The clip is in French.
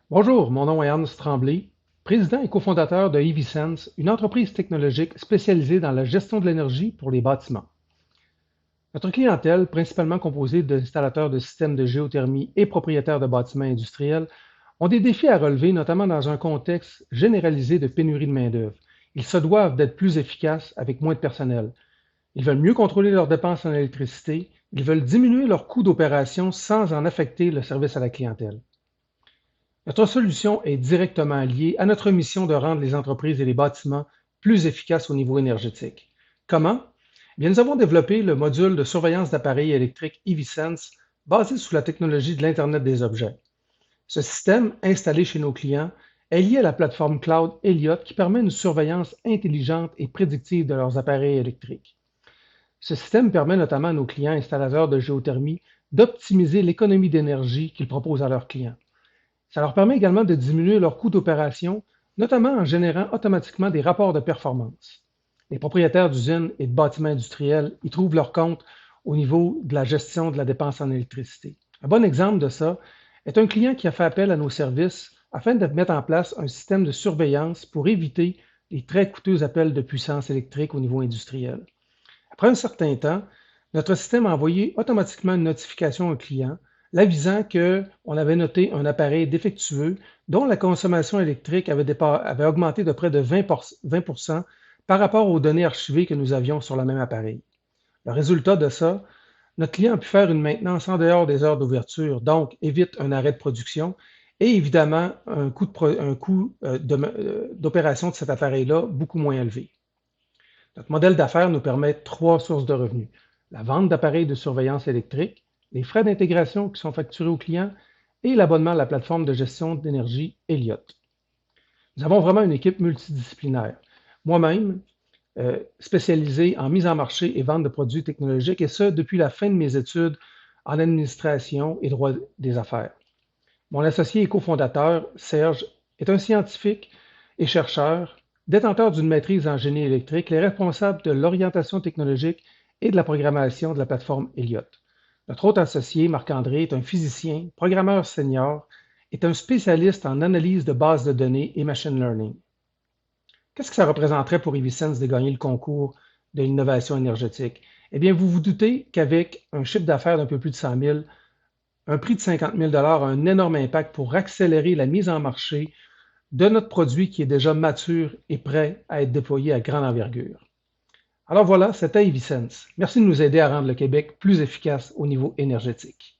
Bonjour, mon nom est Hans Tremblay, président et cofondateur de EVSense, une entreprise technologique spécialisée dans la gestion de l'énergie pour les bâtiments. Notre clientèle, principalement composée d'installateurs de systèmes de géothermie et propriétaires de bâtiments industriels, ont des défis à relever, notamment dans un contexte généralisé de pénurie de main-d'œuvre. Ils se doivent d'être plus efficaces avec moins de personnel. Ils veulent mieux contrôler leurs dépenses en électricité. Ils veulent diminuer leurs coûts d'opération sans en affecter le service à la clientèle. Notre solution est directement liée à notre mission de rendre les entreprises et les bâtiments plus efficaces au niveau énergétique. Comment? Eh bien, nous avons développé le module de surveillance d'appareils électriques EVSense basé sur la technologie de l'Internet des objets. Ce système, installé chez nos clients, est lié à la plateforme cloud Elliott qui permet une surveillance intelligente et prédictive de leurs appareils électriques. Ce système permet notamment à nos clients installateurs de géothermie d'optimiser l'économie d'énergie qu'ils proposent à leurs clients. Ça leur permet également de diminuer leurs coûts d'opération, notamment en générant automatiquement des rapports de performance. Les propriétaires d'usines et de bâtiments industriels y trouvent leur compte au niveau de la gestion de la dépense en électricité. Un bon exemple de ça est un client qui a fait appel à nos services afin de mettre en place un système de surveillance pour éviter les très coûteux appels de puissance électrique au niveau industriel. Après un certain temps, notre système a envoyé automatiquement une notification au client l'avisant qu'on avait noté un appareil défectueux dont la consommation électrique avait augmenté de près de 20% par rapport aux données archivées que nous avions sur le même appareil. Le résultat de ça, notre client a pu faire une maintenance en dehors des heures d'ouverture, donc évite un arrêt de production et évidemment un coût d'opération de cet appareil-là beaucoup moins élevé. Notre modèle d'affaires nous permet trois sources de revenus. La vente d'appareils de surveillance électrique, les frais d'intégration qui sont facturés aux clients et l'abonnement à la plateforme de gestion d'énergie Elliott. Nous avons vraiment une équipe multidisciplinaire. Moi-même, spécialisé en mise en marché et vente de produits technologiques, et ce, depuis la fin de mes études en administration et droit des affaires. Mon associé et cofondateur, Serge, est un scientifique et chercheur, détenteur d'une maîtrise en génie électrique, et responsable de l'orientation technologique et de la programmation de la plateforme Elliott. Notre autre associé, Marc-André, est un physicien, programmeur senior, est un spécialiste en analyse de bases de données et machine learning. Qu'est-ce que ça représenterait pour EVSense de gagner le concours de l'innovation énergétique? Eh bien, vous vous doutez qu'avec un chiffre d'affaires d'un peu plus de 100 000, un prix de 50 000 a un énorme impact pour accélérer la mise en marché de notre produit qui est déjà mature et prêt à être déployé à grande envergure. Alors voilà, c'était EVSense. Merci de nous aider à rendre le Québec plus efficace au niveau énergétique.